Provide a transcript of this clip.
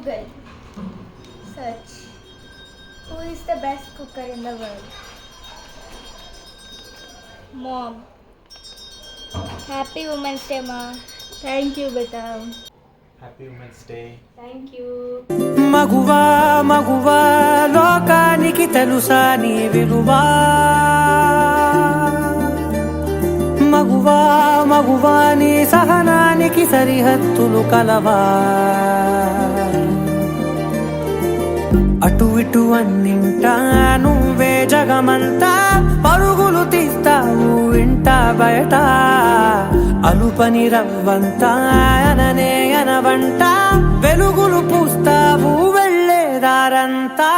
Google. Search. Who is the best cooker in the world? Mom. Happy Women's Day, Ma. Thank you, beta. Happy women's day. Thank you. మగువా మగువా లోకానికి తెలుసా నీ విలువా మగువా మగువా నీ సహనానికి సరిహద్దులు కలవా అటు ఇటు అన్నింటా నువ్వే జగమంతా పరుగులు తీస్తావు ఇంట బయట అలుపని రవ్వంతా అననే అనవంట వెలుగులు పూస్తావు వెళ్ళేదారంతా